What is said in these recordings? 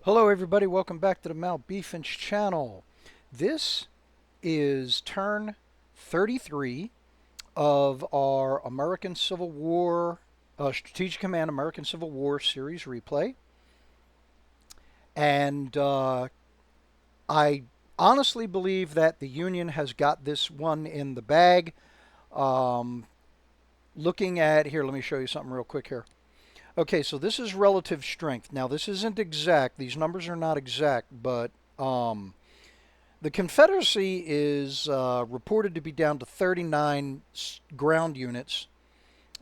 Hello everybody, welcome back to the Malbeefance channel. This is turn 33 of our American Civil War, Strategic Command American Civil War series replay. And I honestly believe that the Union has got this one in the bag. Looking at, here, let me show you something real quick here. Okay, so this is relative strength. Now, this isn't exact. These numbers are not exact, but the Confederacy is reported to be down to 39 ground units,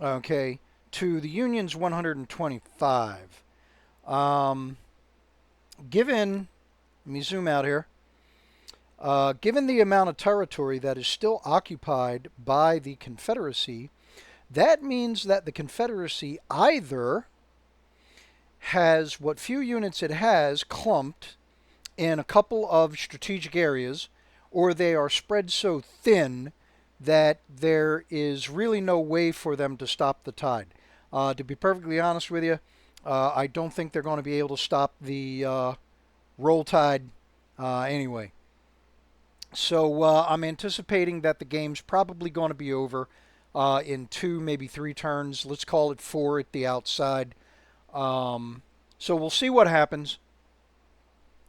okay, to the Union's 125. Given, let me zoom out here, given the amount of territory that is still occupied by the Confederacy, that means that the Confederacy either has what few units it has clumped in a couple of strategic areas, or they are spread so thin that there is really no way for them to stop the tide. To be perfectly honest with you, I don't think they're going to be able to stop the roll tide anyway. So I'm anticipating that the game's probably going to be over in 2, maybe 3 turns. Let's call it 4 at the outside. So we'll see what happens.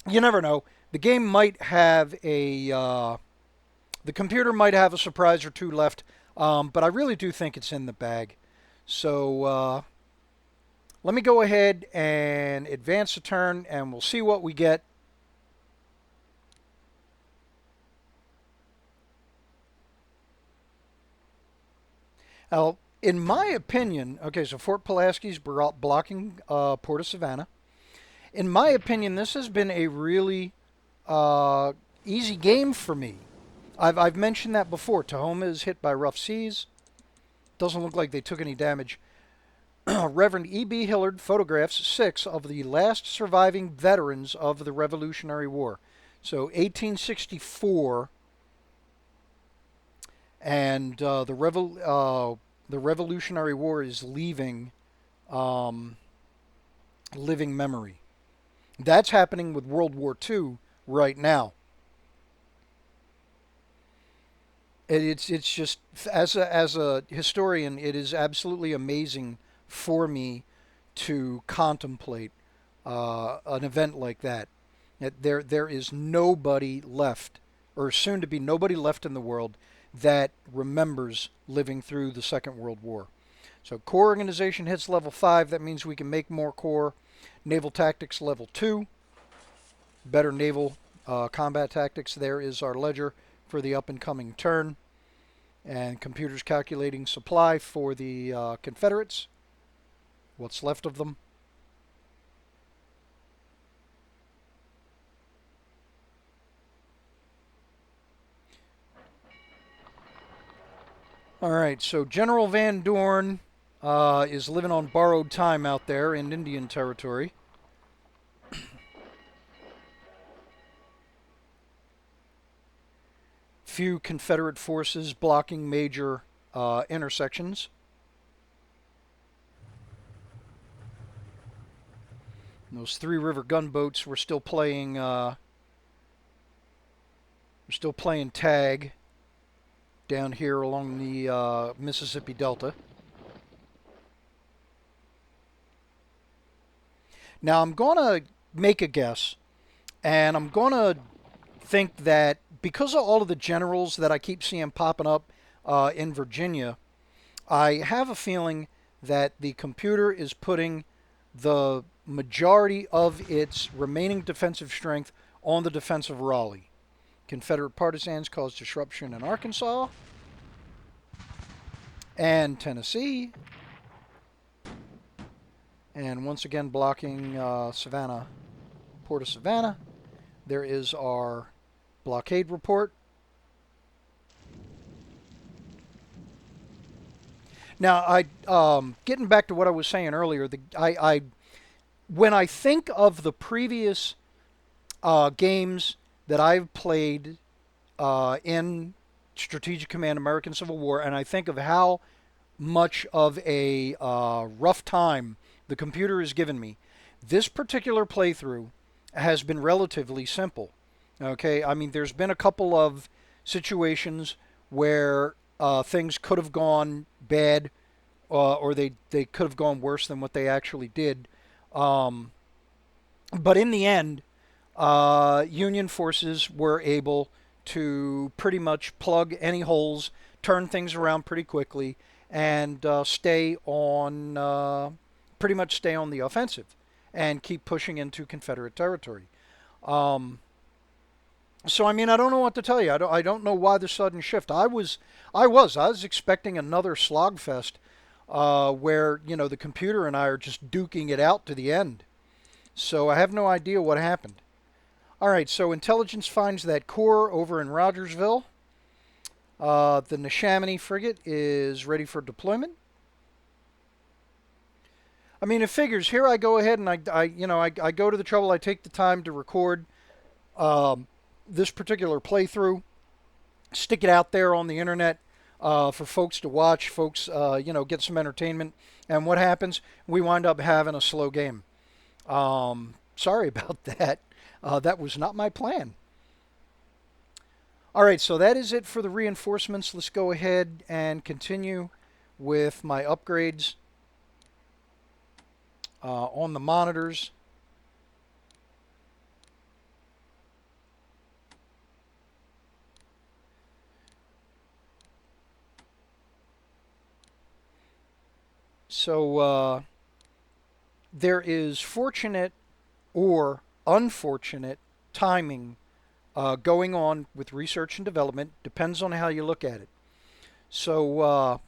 You never know. The game might have the computer might have a surprise or two left, but I really do think it's in the bag. So let me go ahead and advance the turn, and we'll see what we get. Now, in my opinion, okay, so Fort Pulaski's blocking Port of Savannah. In my opinion, this has been a really easy game for me. I've mentioned that before. Tahoma is hit by rough seas. Doesn't look like they took any damage. Reverend E.B. Hillard photographs 6 of the last surviving veterans of the Revolutionary War. So 1864, and the Revolutionary War is leaving living memory. That's happening with World War II right now. It's just, as a historian, it is absolutely amazing for me to contemplate an event like that. There is nobody left, or soon to be nobody left in the world that remembers living through the Second World War. So Corps Organization hits level 5. That means we can make more Corps. Naval Tactics level 2. Better naval combat tactics. There is our ledger for the up and coming turn. And computers calculating supply for the Confederates. What's left of them. Alright, so General Van Dorn is living on borrowed time out there in Indian Territory. Few Confederate forces blocking major intersections. And those Three River gunboats were still playing tag down here along the Mississippi Delta. Now I'm going to make a guess, and I'm going to think that because of all of the generals that I keep seeing popping up in Virginia, I have a feeling that the computer is putting the majority of its remaining defensive strength on the defense of Raleigh. Confederate partisans caused disruption in Arkansas and Tennessee. And once again blocking Savannah, Port of Savannah. There is our blockade report. Now, getting back to what I was saying earlier, when I think of the previous games that I've played in Strategic Command American Civil War, and I think of how much of a rough time the computer has given me, this particular playthrough has been relatively simple. Okay, I mean, there's been a couple of situations where things could have gone bad, or they could have gone worse than what they actually did. Um, but in the end, Union forces were able to pretty much plug any holes, turn things around pretty quickly, and pretty much stay on the offensive and keep pushing into Confederate territory. Um, so I mean, I don't know what to tell you. I don't know why the sudden shift. I was expecting another slogfest, where the computer and I are just duking it out to the end. So I have no idea what happened. All right, so intelligence finds that core over in Rogersville. The Neshaminy frigate is ready for deployment. I mean, it figures. Here I go ahead and I go to the trouble. I take the time to record um, this particular playthrough, stick it out there on the internet for folks to watch, folks, get some entertainment. And what happens? We wind up having a slow game. Sorry about that. That was not my plan. All right, so that is it for the reinforcements. Let's go ahead and continue with my upgrades on the monitors. So there is fortunate or unfortunate timing going on with research and development. Depends on how you look at it. So, all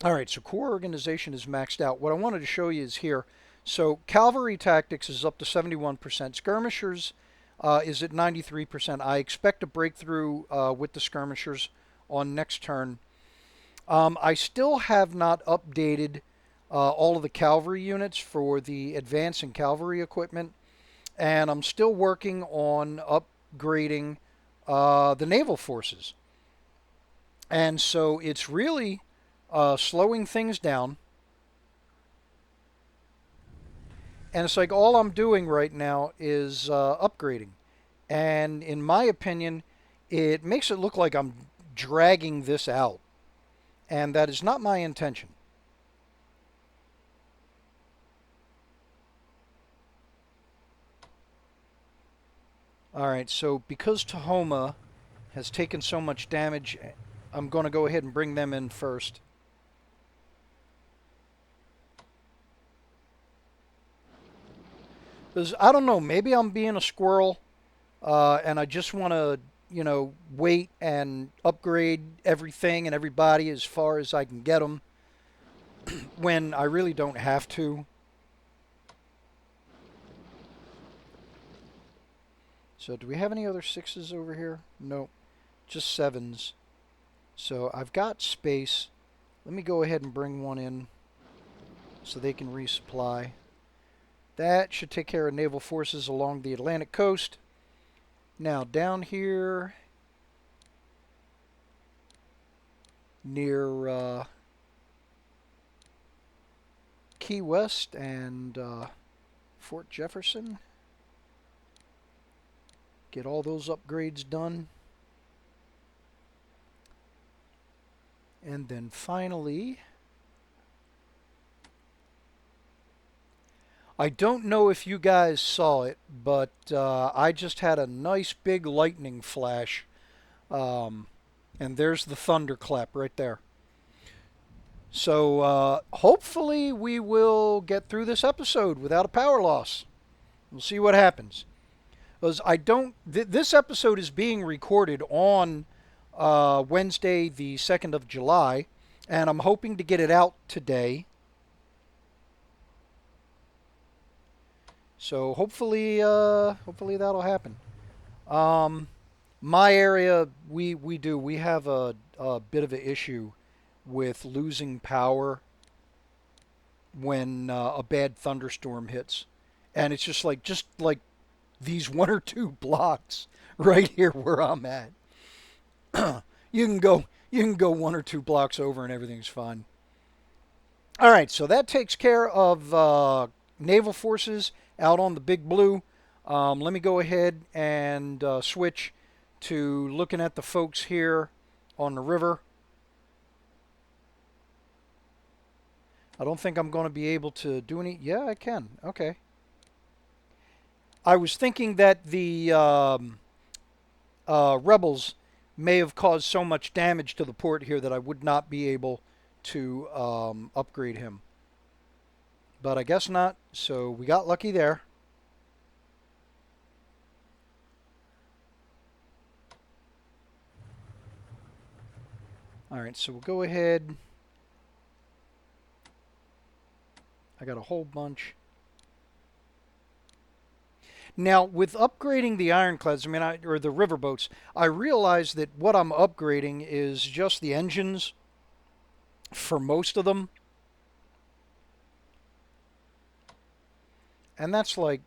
right, so core organization is maxed out. What I wanted to show you is here. So cavalry tactics is up to 71%. Skirmishers is at 93%. I expect a breakthrough with the skirmishers on next turn. I still have not updated all of the cavalry units for the advance and cavalry equipment, and I'm still working on upgrading the naval forces. And so it's really slowing things down. And it's like all I'm doing right now is upgrading. And in my opinion, it makes it look like I'm dragging this out. And that is not my intention. All right, so because Tahoma has taken so much damage, I'm going to go ahead and bring them in first. Because I don't know, maybe I'm being a squirrel, and I just want to, wait and upgrade everything and everybody as far as I can get them when I really don't have to. So do we have any other sixes over here? Nope, just sevens. So I've got space. Let me go ahead and bring one in so they can resupply. That should take care of naval forces along the Atlantic coast. Now down here near Key West and Fort Jefferson, get all those upgrades done. And then finally, I don't know if you guys saw it, but I just had a nice big lightning flash. And there's the thunderclap right there. So hopefully we will get through this episode without a power loss. We'll see what happens. Because this episode is being recorded on Wednesday, the 2nd of July, and I'm hoping to get it out today. So hopefully that'll happen. My area, we have a bit of an issue with losing power when a bad thunderstorm hits, and it's just like these one or two blocks right here where I'm at. You can go one or two blocks over and everything's fine. All right, so that takes care of naval forces out on the Big Blue. Let me go ahead and switch to looking at the folks here on the river. I don't think I'm going to be able to do any. Yeah, I can. Okay. I was thinking that the rebels may have caused so much damage to the port here that I would not be able to upgrade him. But I guess not, so we got lucky there. Alright, so we'll go ahead. I got a whole bunch. Now, with upgrading the ironclads, or the riverboats, I realize that what I'm upgrading is just the engines for most of them. And that's like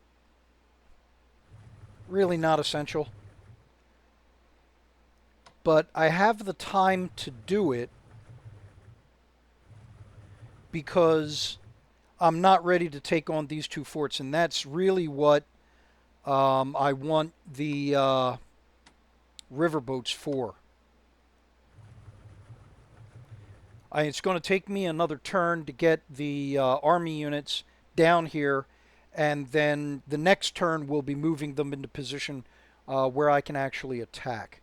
really not essential. But I have the time to do it because I'm not ready to take on these two forts, and that's really what I want the riverboats for. It's going to take me another turn to get the army units down here, and then the next turn we'll be moving them into position where I can actually attack.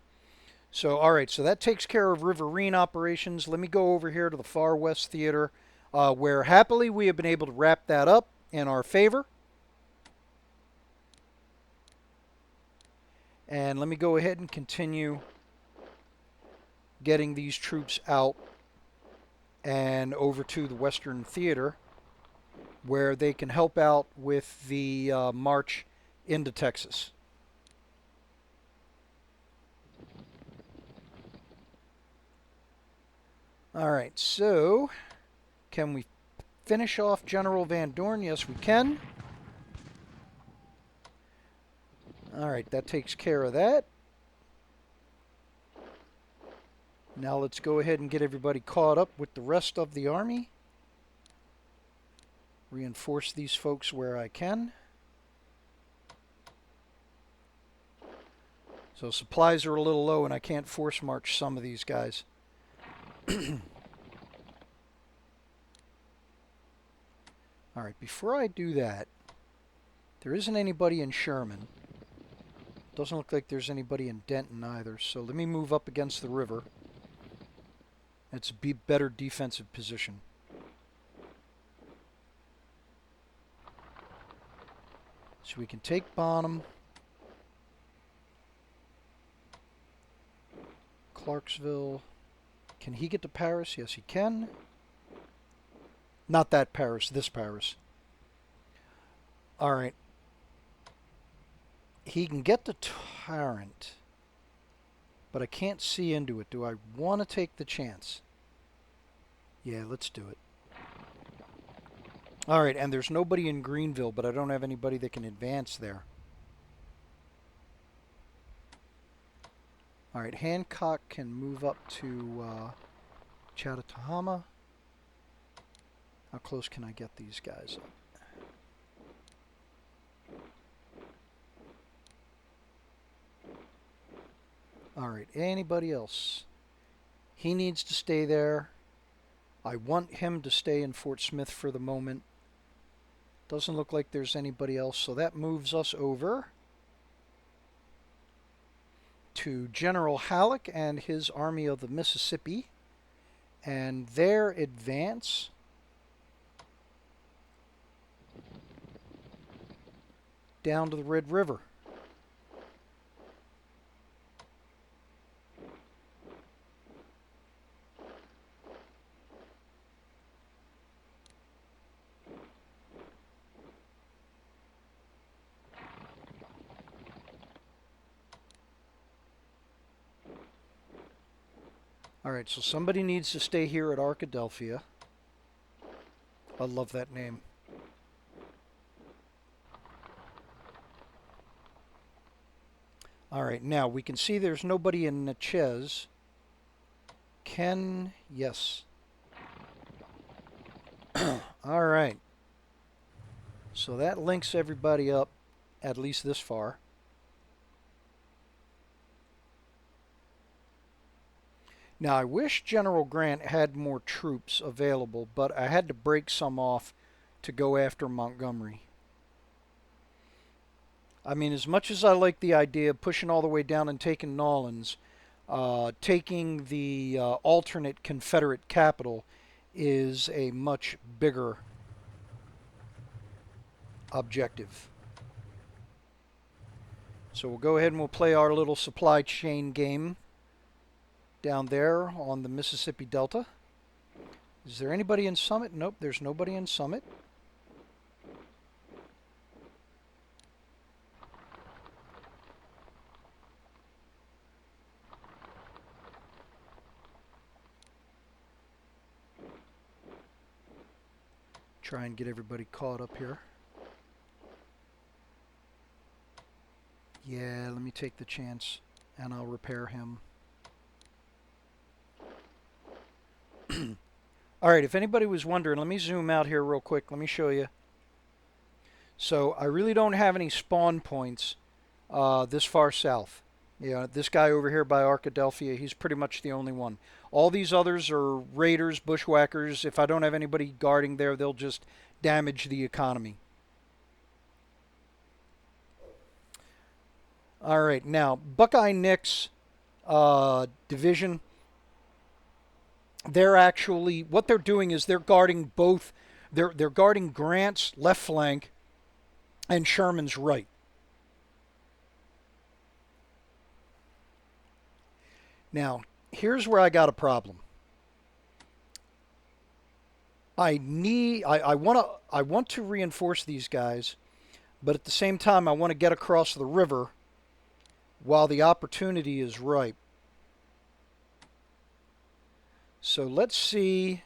So, all right, so that takes care of riverine operations. Let me go over here to the Far West Theater, where happily we have been able to wrap that up in our favor. And let me go ahead and continue getting these troops out and over to the Western Theater, where they can help out with the march into Texas. All right, so can we finish off General Van Dorn? Yes, we can. All right, that takes care of that. Now let's go ahead and get everybody caught up with the rest of the army. Reinforce these folks where I can. So supplies are a little low and I can't force march some of these guys. Alright, before I do that, there isn't anybody in Sherman. Doesn't look like there's anybody in Denton either, so let me move up against the river. It's a better defensive position. So we can take Bonham. Clarksville. Can he get to Paris? Yes, he can. Not that Paris, this Paris. Alright. He can get to Tarrant. But I can't see into it. Do I want to take the chance? Yeah, let's do it. Alright, and there's nobody in Greenville, but I don't have anybody that can advance there. Alright, Hancock can move up to Chattahama. How close can I get these guys up? Alright, anybody else? He needs to stay there. I want him to stay in Fort Smith for the moment. Doesn't look like there's anybody else, so that moves us over to General Halleck and his Army of the Mississippi and their advance down to the Red River. Alright, so somebody needs to stay here at Arkadelphia. I love that name. Alright, now we can see there's nobody in Natchez. Yes. Alright. So that links everybody up at least this far. Now, I wish General Grant had more troops available, but I had to break some off to go after Montgomery. I mean, as much as I like the idea of pushing all the way down and taking Nolens, taking the alternate Confederate capital is a much bigger objective. So we'll go ahead and we'll play our little supply chain game down there on the Mississippi Delta. Is there anybody in Summit? Nope, there's nobody in Summit. Try and get everybody caught up here. Yeah, let me take the chance and I'll repair him. All right, if anybody was wondering, let me zoom out here real quick. Let me show you. So I really don't have any spawn points this far south. Yeah, this guy over here by Arkadelphia, he's pretty much the only one. All these others are raiders, bushwhackers. If I don't have anybody guarding there, they'll just damage the economy. All right, now Buckeye Nick's division, they're actually, what they're doing is they're guarding both, they're guarding Grant's left flank and Sherman's right. Now, here's where I got a problem. I want to reinforce these guys, but at the same time I want to get across the river while the opportunity is ripe. So let's see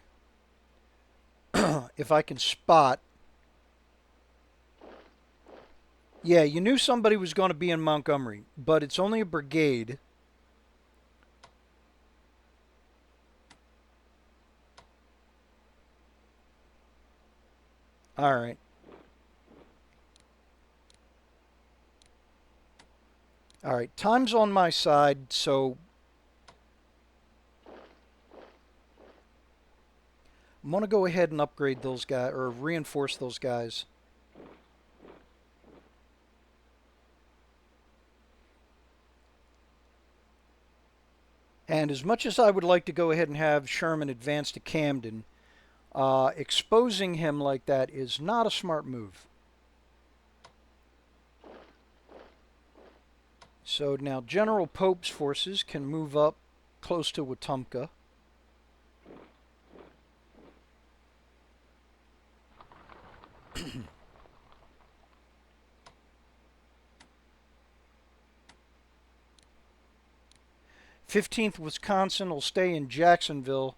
if I can spot. Yeah, you knew somebody was going to be in Montgomery, but it's only a brigade. All right. All right, time's on my side, so I'm going to go ahead and upgrade those guys, or reinforce those guys. And as much as I would like to go ahead and have Sherman advance to Camden, exposing him like that is not a smart move. So now General Pope's forces can move up close to Wetumpka. Fifteenth Wisconsin will stay in Jacksonville,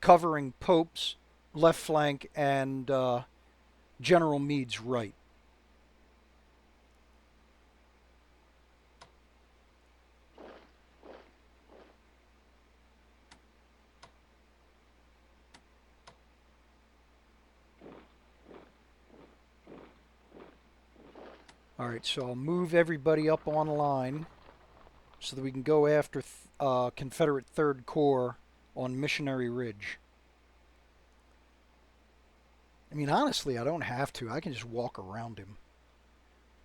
covering Pope's left flank and General Meade's right. All right, so I'll move everybody up on line so that we can go after Confederate 3rd Corps on Missionary Ridge. I mean, honestly, I don't have to. I can just walk around him,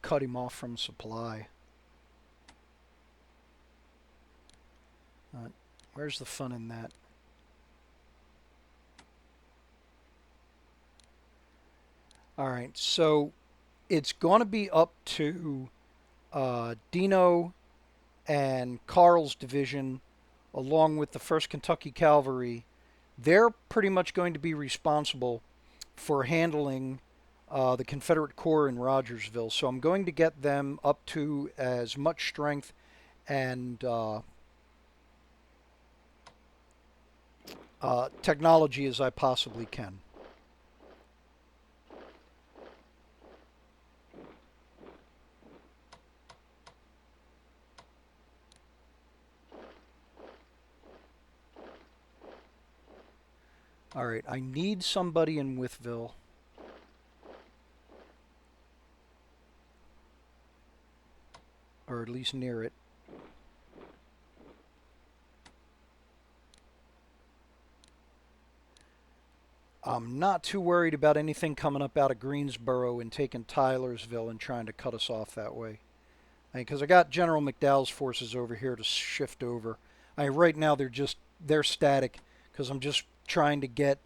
cut him off from supply. Where's the fun in that? All right, so it's going to be up to Dino and Carl's division, along with the 1st Kentucky Cavalry. They're pretty much going to be responsible for handling the Confederate Corps in Rogersville. So I'm going to get them up to as much strength and technology as I possibly can. All right, I need somebody in Wytheville. or at least near it. I'm not too worried about anything coming up out of Greensboro and taking Tylersville and trying to cut us off that way. Because I got General McDowell's forces over here to shift over. Right now they're static because I'm just trying to get,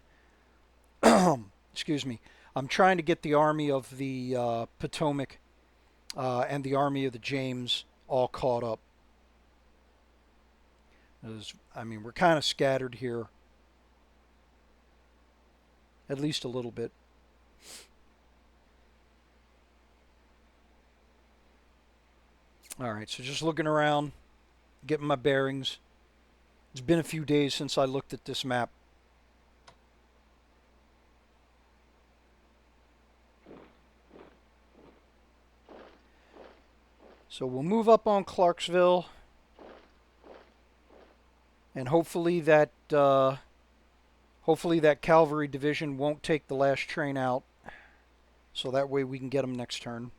excuse me, I'm trying to get the Army of the Potomac and the Army of the James all caught up. We're kind of scattered here, at least a little bit. All right, so just looking around, getting my bearings. It's been a few days since I looked at this map. So we'll move up on Clarksville, and hopefully that cavalry division won't take the last train out, so that way we can get them next turn.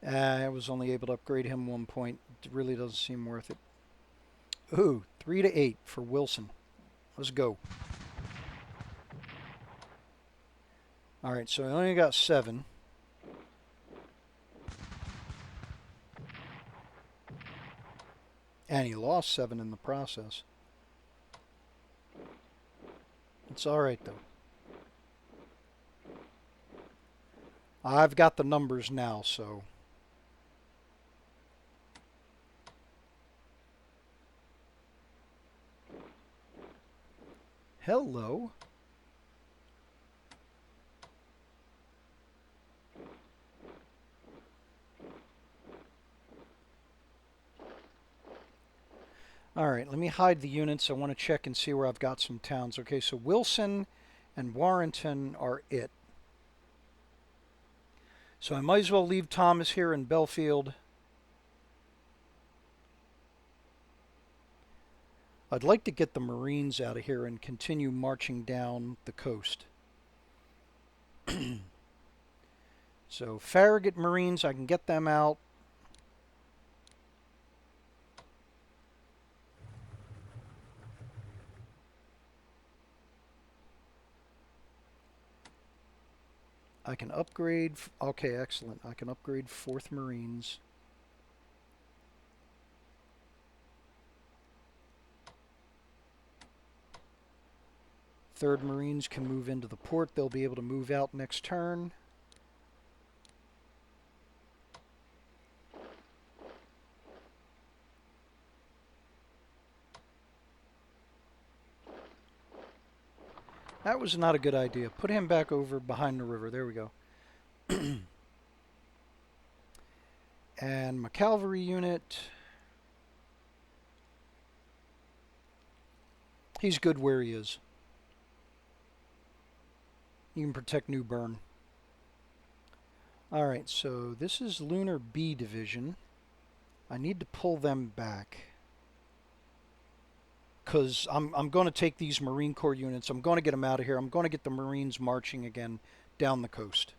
I was only able to upgrade him 1 point. It really doesn't seem worth it. Ooh, 3 to 8 for Wilson. Let's go. All right, so I only got 7. And he lost 7 in the process. It's all right, though. I've got the numbers now, so... Hello. All right, let me hide the units. I want to check and see where I've got some towns. Okay, so Wilson and Warrenton are it. So I might as well leave Thomas here in Belfield. I'd like to get the Marines out of here and continue marching down the coast. So Farragut Marines, I can get them out. I can upgrade. Okay, excellent. I can upgrade 4th Marines. Third Marines can move into the port. They'll be able to move out next turn. That was not a good idea. Put him back over behind the river. There we go. And my cavalry unit. He's good where he is. You can protect New Bern. Alright, so this is Lunar B Division. I need to pull them back. Because I'm going to take these Marine Corps units. I'm going to get them out of here. I'm going to get the Marines marching again down the coast.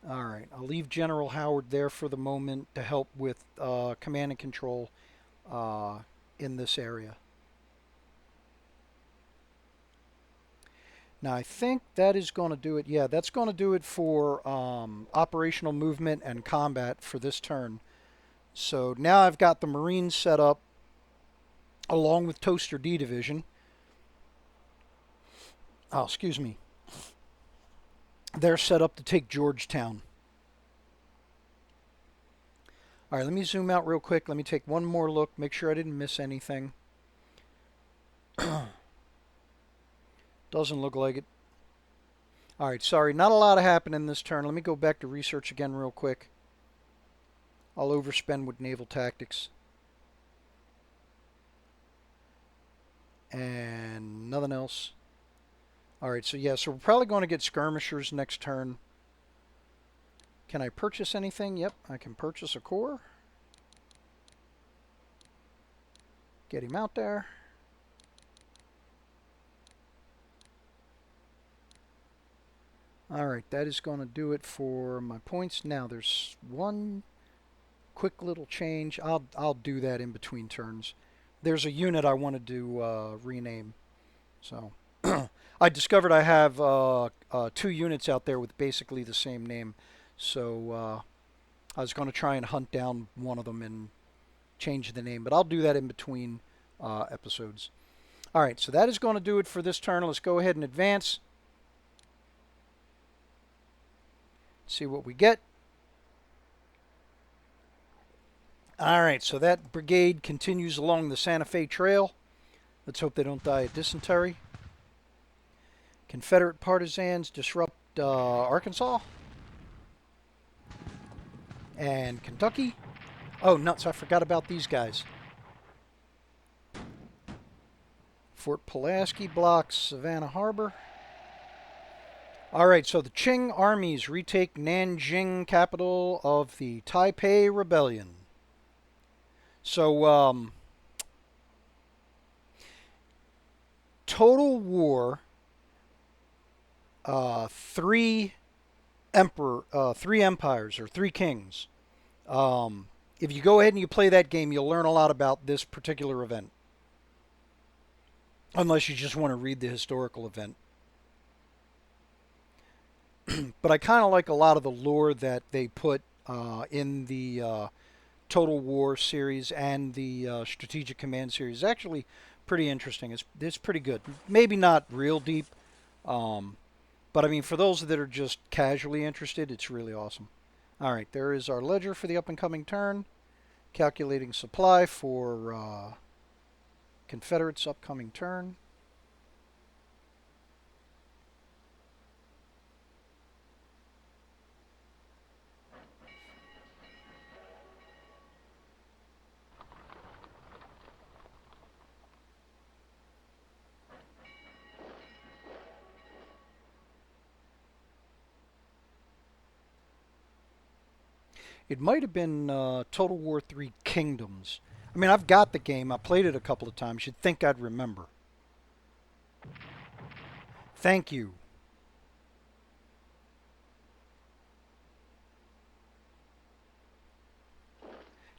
Alright, I'll leave General Howard there for the moment to help with command and control in this area. Now I think that is going to do it. Yeah, that's going to do it for operational movement and combat for this turn. So now I've got the Marines set up along with Toaster D Division. Oh, excuse me. They're set up to take Georgetown. All right, let me zoom out real quick. Let me take one more look, make sure I didn't miss anything. Doesn't look like it. All right, sorry, not a lot happening this turn. Let me go back to research again real quick. I'll overspend with naval tactics. And nothing else. All right, so yeah, so we're probably going to get skirmishers next turn. Can I purchase anything? Yep, I can purchase a corps. Get him out there. All right, that is going to do it for my points. Now there's one quick little change. I'll do that in between turns. There's a unit I wanted to rename. So I discovered I have 2 units out there with basically the same name. So I was going to try and hunt down one of them and change the name, but I'll do that in between episodes. All right, so that is going to do it for this turn. Let's go ahead and advance. See what we get. All right, so that brigade continues along the Santa Fe Trail. Let's hope they don't die of dysentery. Confederate partisans disrupt Arkansas and Kentucky. Oh, nuts, I forgot about these guys. Fort Pulaski blocks Savannah Harbor. All right, so the Qing armies retake Nanjing, capital of the Taipei Rebellion. So, total war, three empires or 3 kings. If you go ahead and you play that game, you'll learn a lot about this particular event. Unless you just want to read the historical event. But I kind of like a lot of the lore that they put in the Total War series and the Strategic Command series. It's actually pretty interesting. It's pretty good. Maybe not real deep, but I mean, for those that are just casually interested, it's really awesome. All right, there is our ledger for the up and coming turn. Calculating supply for Confederates' upcoming turn. It might have been Total War 3 Kingdoms. I mean, I've got the game. I played it a couple of times. You'd think I'd remember. Thank you.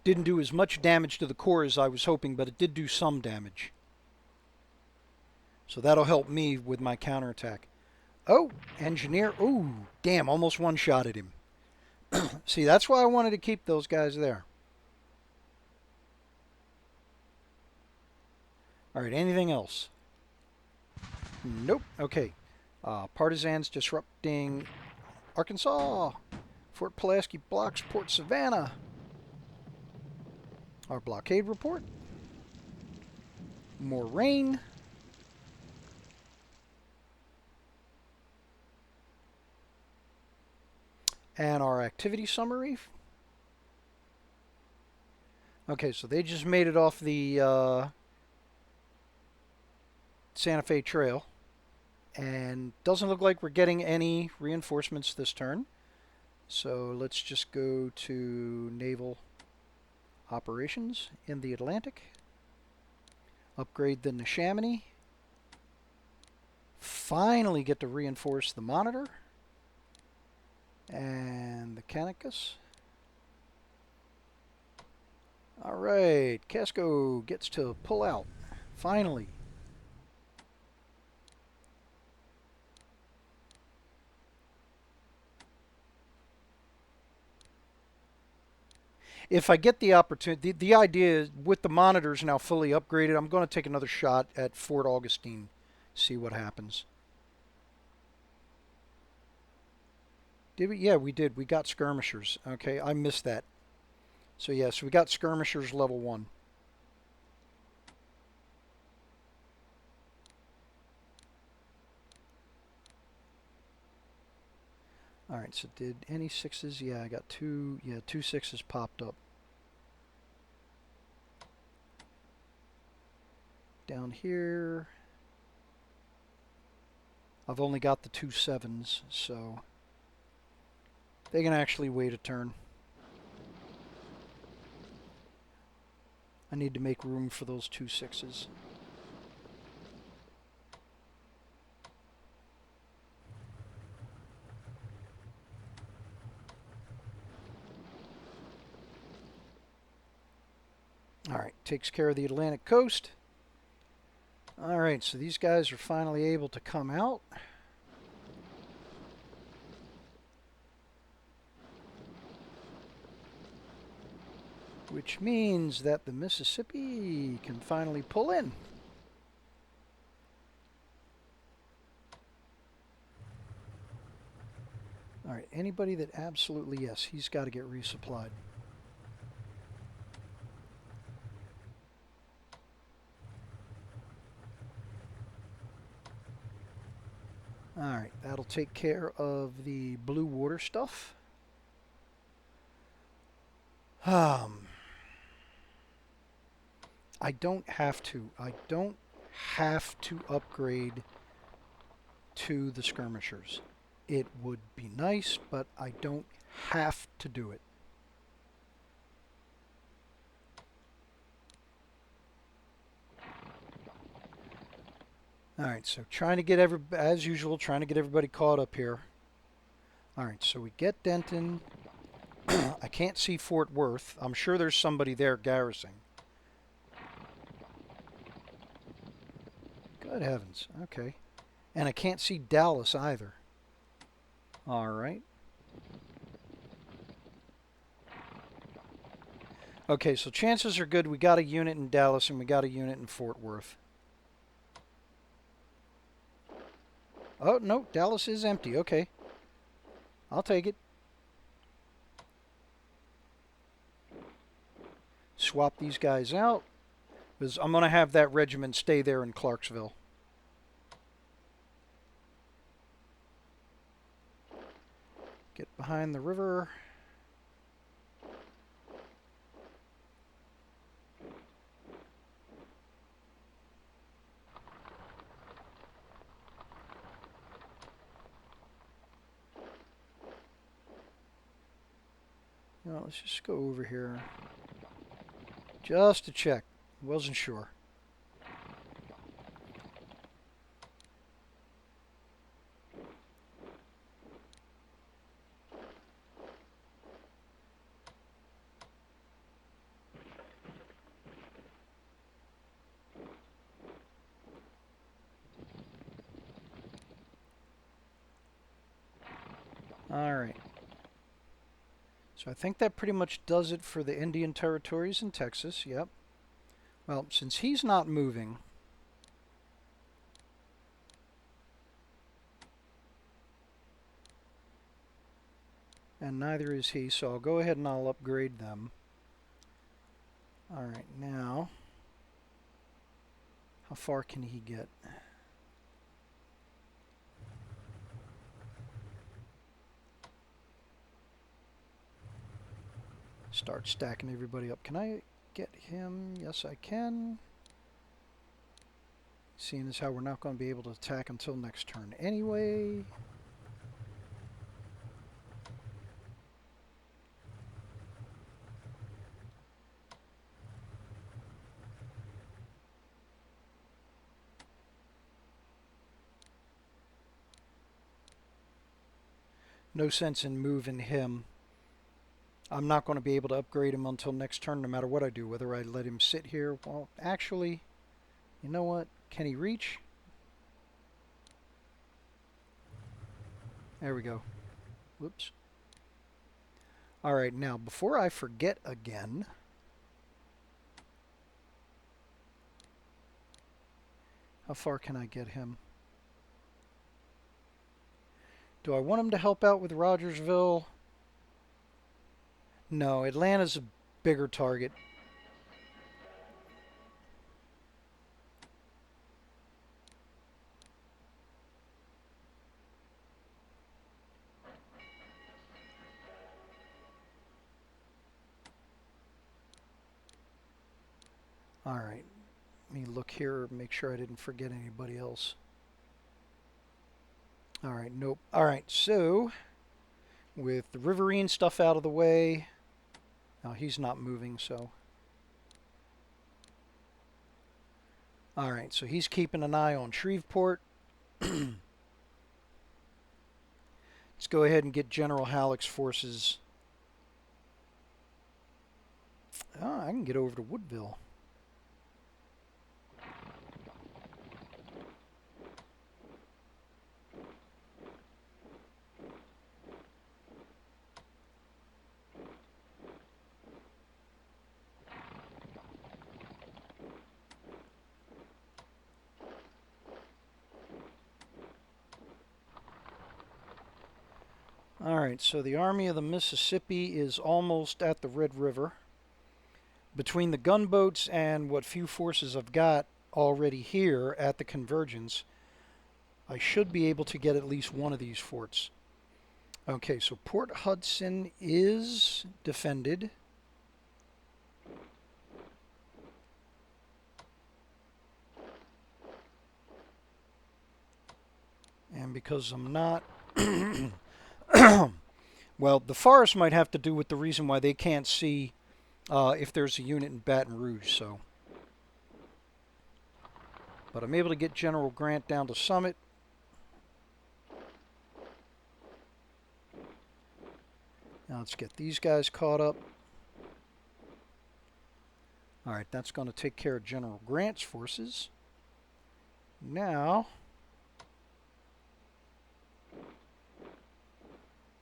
Didn't do as much damage to the core as I was hoping, but it did do some damage. So that'll help me with my counterattack. Oh, engineer. Ooh, damn, almost one-shotted him. See, that's why I wanted to keep those guys there. All right, anything else? Nope. Okay. Partisans disrupting Arkansas. Fort Pulaski blocks Port Savannah. Our blockade report. More rain. And our activity summary. Okay, so they just made it off the Santa Fe Trail. And doesn't look like we're getting any reinforcements this turn. So let's just go to naval operations in the Atlantic. Upgrade the Neshaminy. Finally get to reinforce the Monitor. And the Canopus. Alright, Casco gets to pull out. Finally. If I get the opportunity, the idea is with the monitors now fully upgraded, I'm going to take another shot at Fort Augustine, see what happens. Did we? Yeah, we did. We got skirmishers. Okay, I missed that. So yes, we got skirmishers level 1. All right, so did any sixes? Yeah, I got two. Yeah, two sixes popped up. Down here, I've only got the two sevens, so they can actually wait a turn. I need to make room for those two sixes. All right, takes care of the Atlantic coast. All right, so these guys are finally able to come out. Which means that the Mississippi can finally pull in. All right, anybody that absolutely, yes, he's got to get resupplied. All right, that'll take care of the blue water stuff. I don't have to. I don't have to upgrade to the skirmishers. It would be nice, but I don't have to do it. All right, so trying to get as usual, trying to get everybody caught up here. All right, so we get Denton. I can't see Fort Worth. I'm sure there's somebody there garrisoning. Good heavens. Okay. And I can't see Dallas either. All right. Okay, so chances are good we got a unit in Dallas and we got a unit in Fort Worth. Oh, no, Dallas is empty. Okay. I'll take it. Swap these guys out, because I'm going to have that regiment stay there in Clarksville. Get behind the river. Well, let's just go over here. Just to check. Wasn't sure. All right. So I think that pretty much does it for the Indian territories in Texas. Yep. Well, since he's not moving, and neither is he, so I'll go ahead and I'll upgrade them. All right, now, how far can he get? Start stacking everybody up. Can I get him? Yes, I can. Seeing as how we're not going to be able to attack until next turn anyway. No sense in moving him. I'm not going to be able to upgrade him until next turn no matter what I do. Whether I let him sit here. Well, actually, you know what? Can he reach? There we go. Whoops. All right, now before I forget again, how far can I get him? Do I want him to help out with Rogersville? No, Atlanta's a bigger target. Alright, let me look here, make sure I didn't forget anybody else. Alright, nope. Alright, so with the riverine stuff out of the way, now he's not moving, so. Alright, so he's keeping an eye on Shreveport. Let's go ahead and get General Halleck's forces. Oh, I can get over to Woodville. Alright, so the Army of the Mississippi is almost at the Red River. Between the gunboats and what few forces I've got already here at the convergence, I should be able to get at least one of these forts. Okay, so Port Hudson is defended. And because I'm not... well, the forest might have to do with the reason why they can't see if there's a unit in Baton Rouge, so. But I'm able to get General Grant down to Summit. Now let's get these guys caught up. Alright, that's going to take care of General Grant's forces. Now,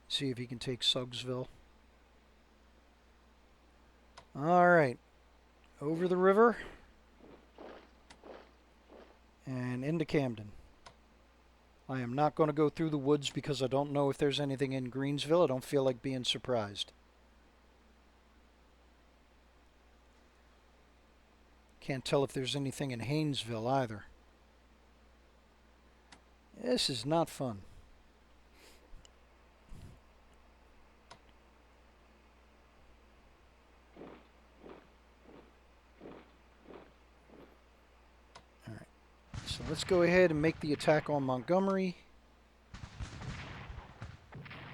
see if he can take Suggsville. Alright, over the river and into Camden. I am not going to go through the woods because I don't know if there's anything in Greensville. I don't feel like being surprised. Can't tell if there's anything in Haynesville either. This is not fun. Alright, so let's go ahead and make the attack on Montgomery.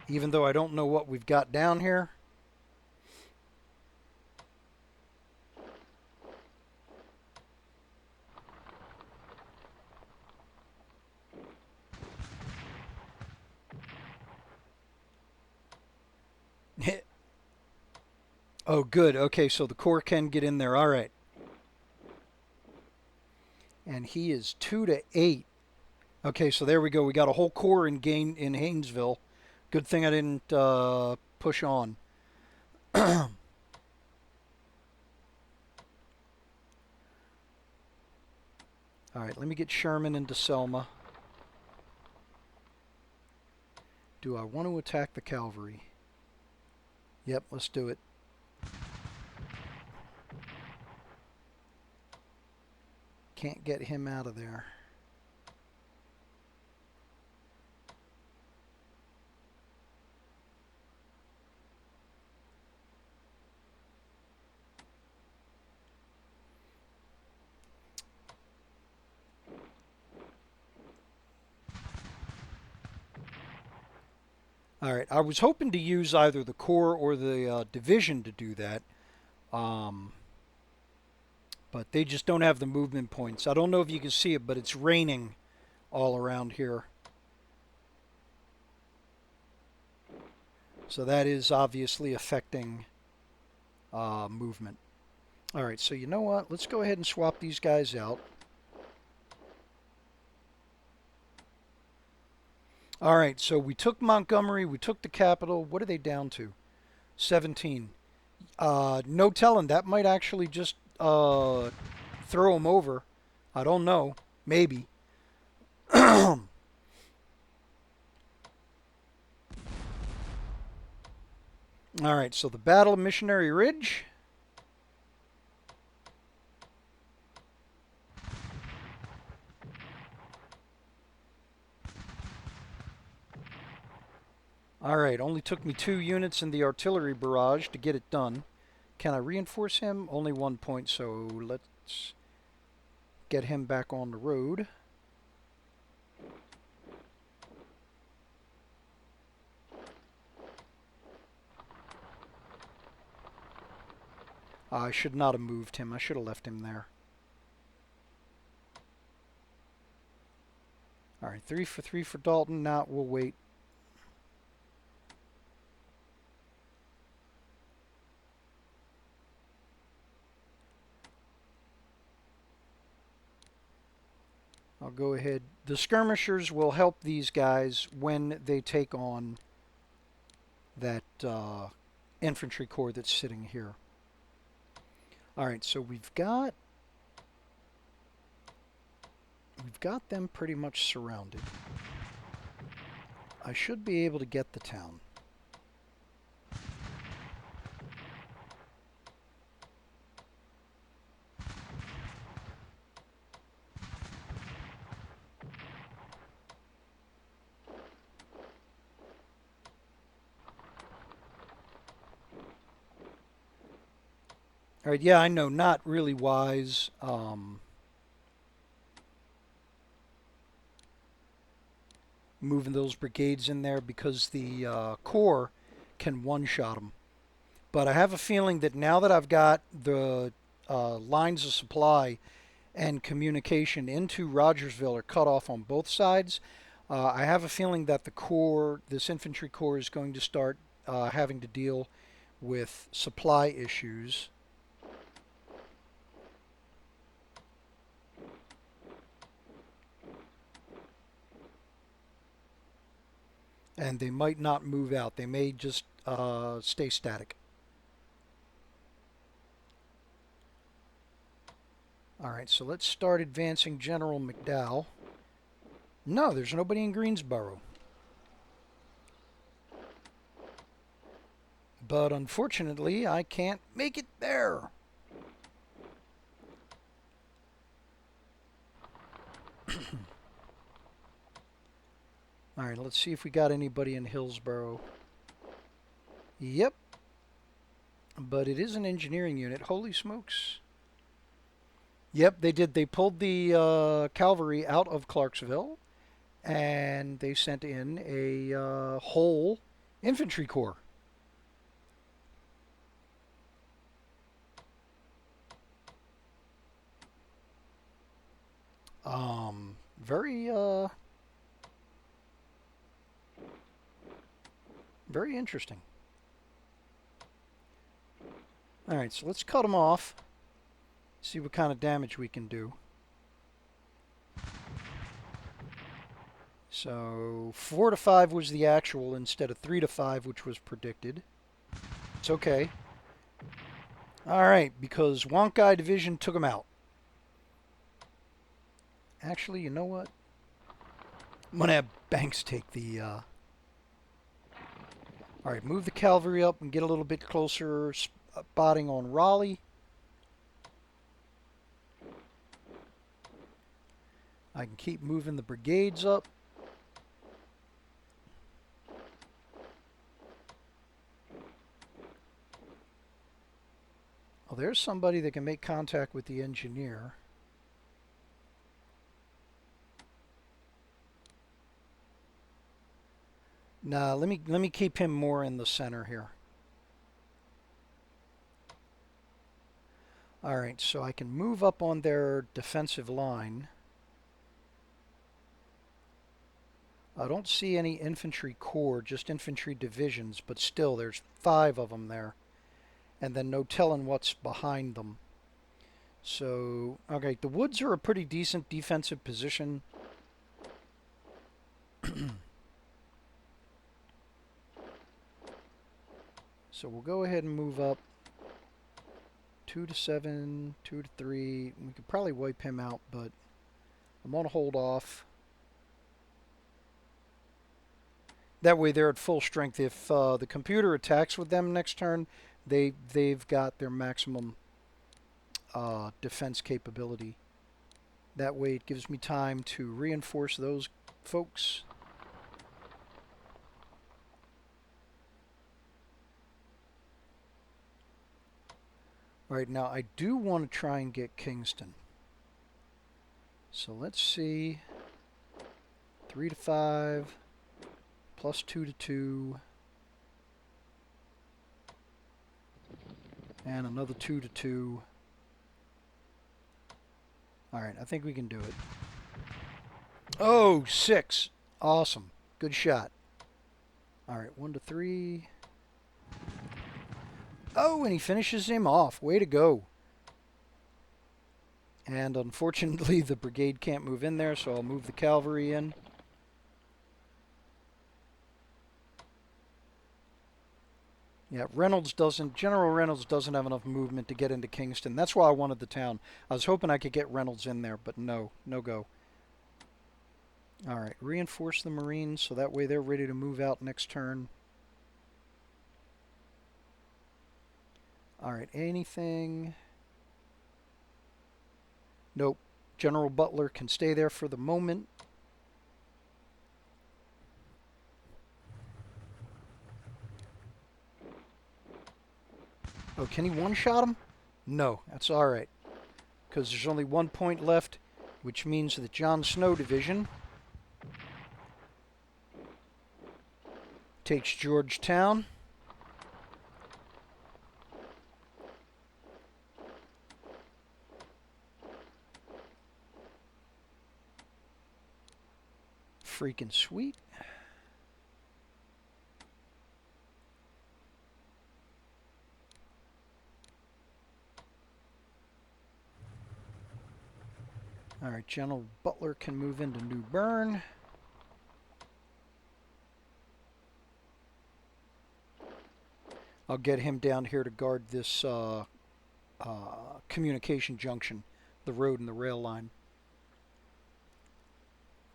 Even though I don't know what we've got down here. Oh, good. Okay, so the Corps can get in there. All right. And he is 2-8. Okay, so there we go. We got a whole Corps in Haynesville. Good thing I didn't push on. All right, let me get Sherman into Selma. Do I want to attack the cavalry? Yep, let's do it. Can't get him out of there. All right, I was hoping to use either the Corps or the division to do that. But they just don't have the movement points. I don't know if you can see it, but it's raining all around here. So that is obviously affecting movement. All right, so you know what? Let's go ahead and swap these guys out. All right, so we took Montgomery, we took the capital. What are they down to? 17. No telling. That might actually just throw them over. I don't know. Maybe. All right, so the Battle of Missionary Ridge. All right, only took me 2 units in the artillery barrage to get it done. Can I reinforce him? Only 1 point, so Let's get him back on the road. I should not have moved him. I should have left him there. All right, 3 for 3 for Dalton. Now we'll wait. I'll go ahead. The skirmishers will help these guys when they take on that infantry corps that's sitting here. All right, so we've got them pretty much surrounded. I should be able to get the town. All right, yeah, I know, not really wise. Moving those brigades in there because the corps can one-shot them. But I have a feeling that now that I've got the lines of supply and communication into Rogersville are cut off on both sides, I have a feeling that the corps, this infantry corps, is going to start having to deal with supply issues. And they might not move out. They may just stay static. All right, so let's start advancing General McDowell. No, there's nobody in Greensboro. But unfortunately, I can't make it there. All right, let's see if we got anybody in Hillsboro. Yep. But it is an engineering unit. Holy smokes. Yep, they did. They pulled the cavalry out of Clarksville, and they sent in a whole infantry corps. Very, very interesting. All right, so let's cut them off. See what kind of damage we can do. So 4 to 5 was the actual instead of 3 to 5, which was predicted. It's okay. All right, because Wonkai Division took them out. Actually, you know what? I'm going to have Banks take the... All right, move the cavalry up and get a little bit closer, spotting on Raleigh. I can keep moving the brigades up. Oh, there's somebody that can make contact with the engineer. Nah, let me keep him more in the center here. All right, so I can move up on their defensive line. I don't see any infantry corps, just infantry divisions, but still there's 5 of them there. And then no telling what's behind them. So, okay, the woods are a pretty decent defensive position. So we'll go ahead and move up 2 to 7, 2 to 3. We could probably wipe him out, but I'm going to hold off. That way they're at full strength. If the computer attacks with them next turn, they've got their maximum defense capability. That way it gives me time to reinforce those folks. All right, now I do want to try and get Kingston. So let's see. 3 to 5, plus 2 to 2, and another 2 to 2. All right, I think we can do it. Oh, 6. Awesome. Good shot. All right, 1 to 3. Oh, and he finishes him off. Way to go. And unfortunately, the brigade can't move in there, so I'll move the cavalry in. Yeah, General Reynolds doesn't have enough movement to get into Kingston. That's why I wanted the town. I was hoping I could get Reynolds in there, but no go. All right, reinforce the Marines so that way they're ready to move out next turn. All right, anything? Nope. General Butler can stay there for the moment. Oh, can he one-shot him? No, that's all right. Because there's only 1 point left, which means that John Snow Division takes Georgetown. Freaking sweet. All right, General Butler can move into New Bern. I'll get him down here to guard this communication junction, the road and the rail line.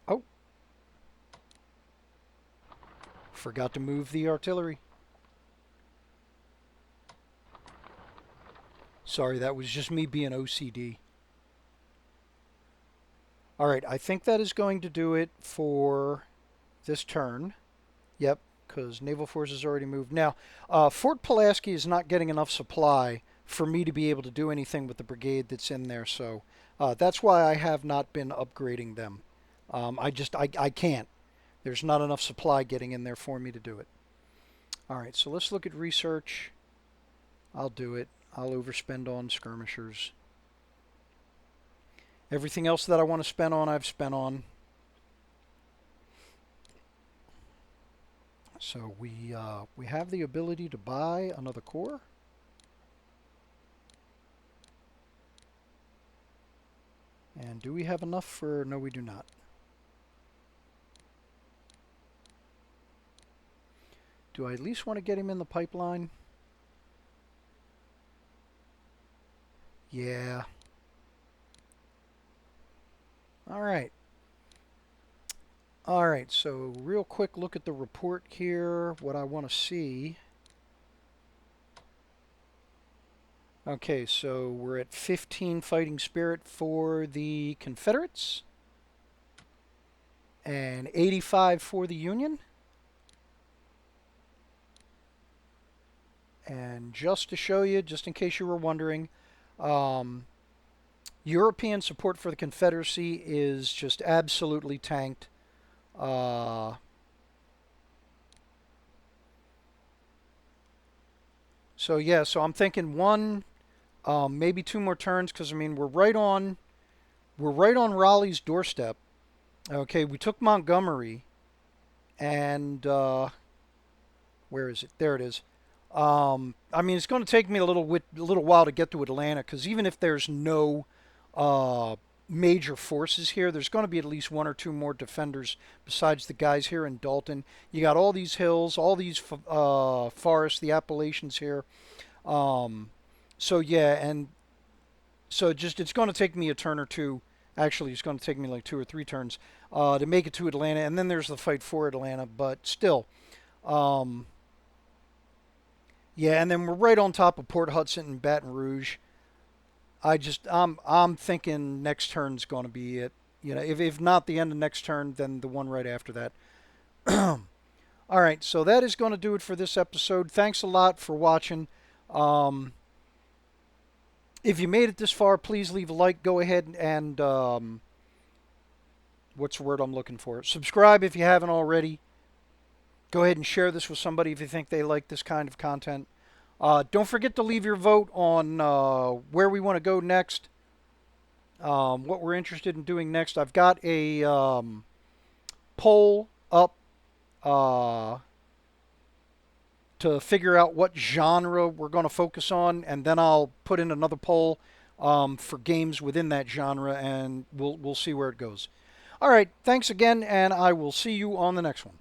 Oh. Forgot to move the artillery. Sorry, that was just me being OCD. All right, I think that is going to do it for this turn. Yep, because Naval Forces already moved. Now, Fort Pulaski is not getting enough supply for me to be able to do anything with the brigade that's in there, so that's why I have not been upgrading them. I can't. There's not enough supply getting in there for me to do it. All right, so let's look at research. I'll do it. I'll overspend on skirmishers. Everything else that I want to spend on, I've spent on. So we have the ability to buy another corps. And do we have enough for... No, we do not. Do I at least want to get him in the pipeline? Yeah. All right. All right, so real quick look at the report here, what I want to see. Okay, so we're at 15 fighting spirit for the Confederates and 85 for the Union. And just to show you, just in case you were wondering, European support for the Confederacy is just absolutely tanked. So yeah, so I'm thinking one, maybe 2 more turns, because I mean we're right on Raleigh's doorstep. Okay, we took Montgomery, and where is it? There it is. I mean, it's going to take me a little while to get to Atlanta, because even if there's no major forces here, there's going to be at least 1 or 2 more defenders besides the guys here in Dalton. You got all these hills, all these forests, the Appalachians here. So yeah, and so it's going to take me a turn or two. Actually, it's going to take me like 2 or 3 turns to make it to Atlanta, and then there's the fight for Atlanta. But still, yeah, and then we're right on top of Port Hudson and Baton Rouge. I'm thinking next turn's going to be it. You know, if not the end of next turn, then the one right after that. All right, so that is going to do it for this episode. Thanks a lot for watching. If you made it this far, please leave a like. Go ahead and what's the word I'm looking for? Subscribe if you haven't already. Go ahead and share this with somebody if you think they like this kind of content. Don't forget to leave your vote on where we want to go next, what we're interested in doing next. I've got a poll up to figure out what genre we're going to focus on, and then I'll put in another poll for games within that genre, and we'll see where it goes. All right, thanks again, and I will see you on the next one.